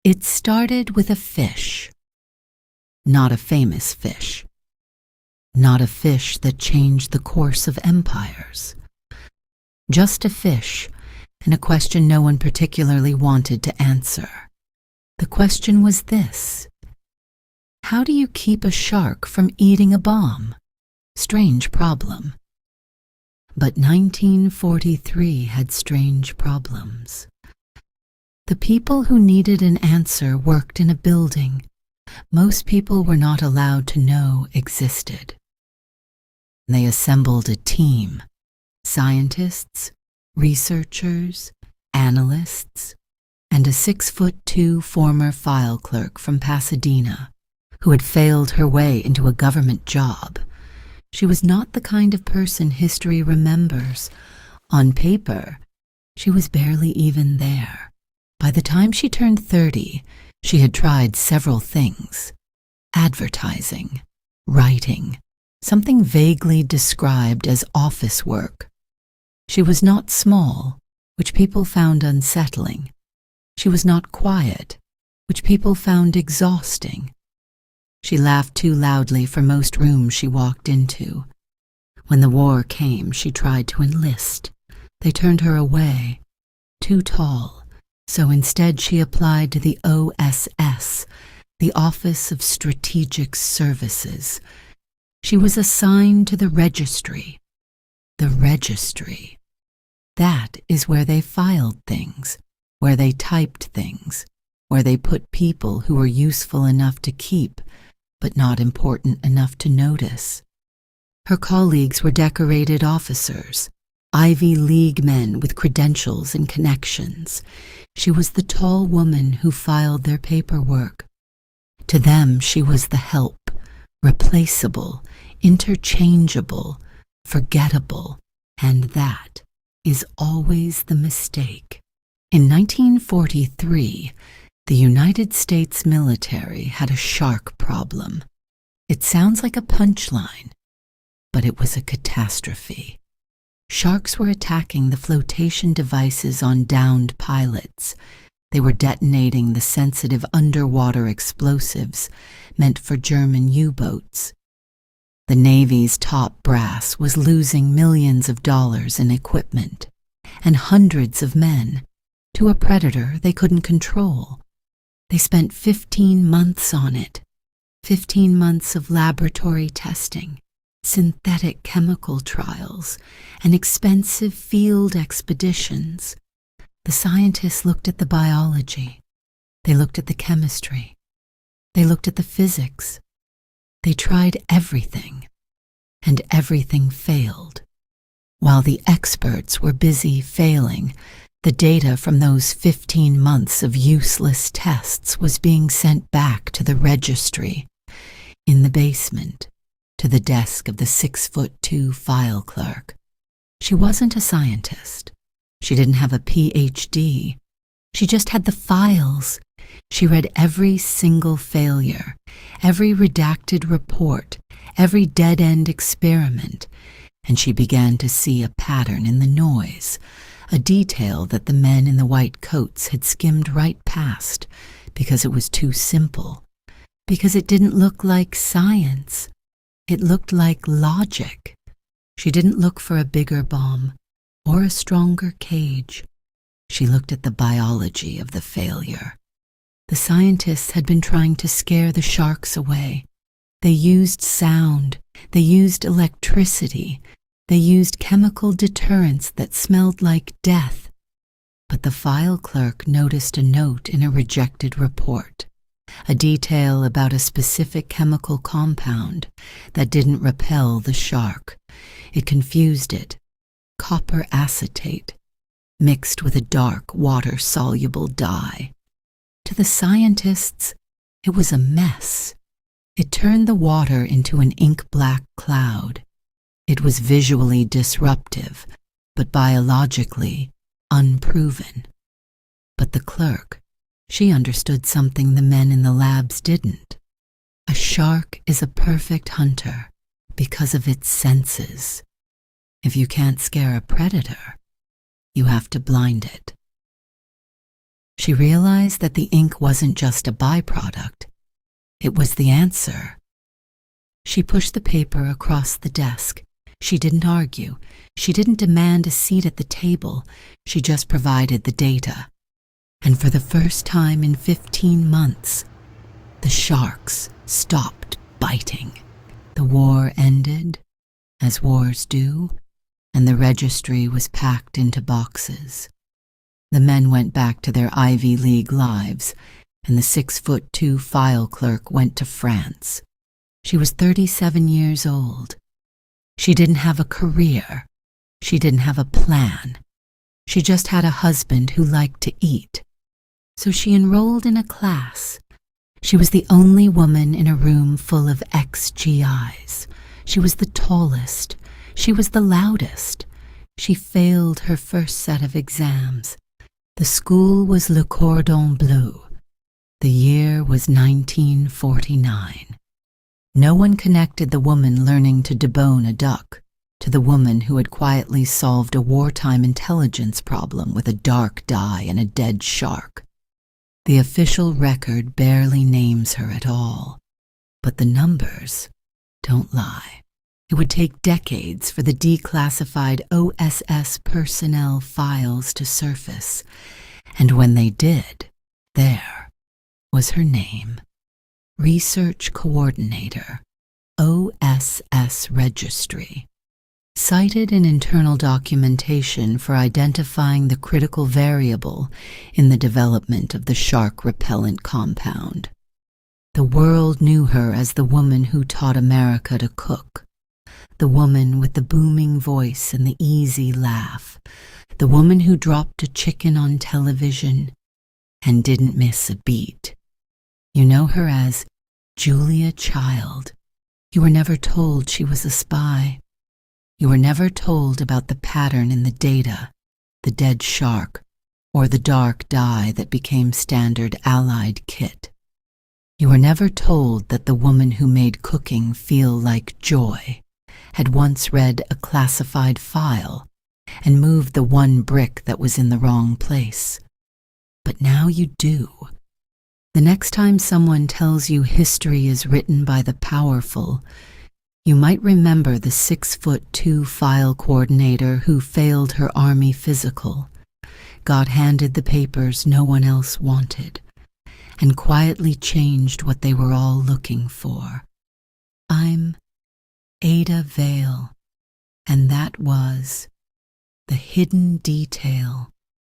It started with a fish. Not a famous fish. Not a fish that changed the course of empires. Just a fish, and a question no one particularly wanted to answer. The question was this: how do you keep a shark from eating a bomb? Strange problem. But 1943 had strange problems. The people who needed an answer worked in a building most people were not allowed to know existed. They assembled a team: scientists, researchers, analysts, and a 6'2" former file clerk from Pasadena who had failed her way into a government job. She was not the kind of person history remembers. On paper, she was barely even there. By the time she turned 30, she had tried several things: advertising, writing, something vaguely described as office work. She was not small, which people found unsettling. She was not quiet, which people found exhausting. She laughed too loudly for most rooms she walked into. When the war came, she tried to enlist. They turned her away. Too tall, so instead she applied to the OSS, the Office of Strategic Services. She was assigned to the registry. The registry. That is where they filed things, where they typed things, where they put people who were useful enough to keep, but not important enough to notice. Her colleagues were decorated officers, Ivy League men with credentials and connections. She was the tall woman who filed their paperwork. To them, she was the help, replaceable, interchangeable, forgettable, and that is always the mistake. In 1943, the United States military had a shark problem. It sounds like a punchline, but it was a catastrophe. Sharks were attacking the flotation devices on downed pilots. They were detonating the sensitive underwater explosives meant for German U-boats. The Navy's top brass was losing millions of dollars in equipment and hundreds of men to a predator they couldn't control. They spent 15 months on it, 15 months of laboratory testing, synthetic chemical trials, and expensive field expeditions. The scientists looked at the biology, they looked at the chemistry, they looked at the physics. They tried everything, and everything failed. While the experts were busy failing, the data from those 15 months of useless tests was being sent back to the registry, in the basement, to the desk of the 6'2" file clerk. She wasn't a scientist. She didn't have a PhD. She just had the files. She read every single failure, every redacted report, every dead-end experiment, and she began to see a pattern in the noise, a detail that the men in the white coats had skimmed right past because it was too simple, because it didn't look like science. It looked like logic. She didn't look for a bigger bomb or a stronger cage. She looked at the biology of the failure. The scientists had been trying to scare the sharks away. They used sound, they used electricity, they used chemical deterrents that smelled like death. But the file clerk noticed a note in a rejected report, a detail about a specific chemical compound that didn't repel the shark. It confused it. Copper acetate, mixed with a dark water-soluble dye. To the scientists, it was a mess. It turned the water into an ink-black cloud. It was visually disruptive, but biologically unproven. But the clerk, she understood something the men in the labs didn't. A shark is a perfect hunter because of its senses. If you can't scare a predator, you have to blind it. She realized that the ink wasn't just a byproduct, it was the answer. She pushed the paper across the desk. She didn't argue. She didn't demand a seat at the table. She just provided the data. And for the first time in 15 months, the sharks stopped biting. The war ended, as wars do, and the registry was packed into boxes. The men went back to their Ivy League lives, and the 6'2" file clerk went to France. She was 37 years old. She didn't have a career. She didn't have a plan. She just had a husband who liked to eat. So she enrolled in a class. She was the only woman in a room full of ex-GIs. She was the tallest. She was the loudest. She failed her first set of exams. The school was Le Cordon Bleu. The year was 1949. No one connected the woman learning to debone a duck to the woman who had quietly solved a wartime intelligence problem with a dark dye and a dead shark. The official record barely names her at all, but the numbers don't lie. It would take decades for the declassified OSS personnel files to surface, and when they did, there was her name. Research Coordinator, OSS Registry. Cited in internal documentation for identifying the critical variable in the development of the shark repellent compound. The world knew her as the woman who taught America to cook, the woman with the booming voice and the easy laugh, the woman who dropped a chicken on television and didn't miss a beat. You know her as Julia Child. You were never told she was a spy. You were never told about the pattern in the data, the dead shark, or the dark dye that became standard Allied kit. You were never told that the woman who made cooking feel like joy had once read a classified file and moved the one brick that was in the wrong place. But now you do. The next time someone tells you history is written by the powerful, you might remember the 6'2" file coordinator who failed her Army physical, got handed the papers no one else wanted, and quietly changed what they were all looking for. I'm Ada Vale, and that was the hidden detail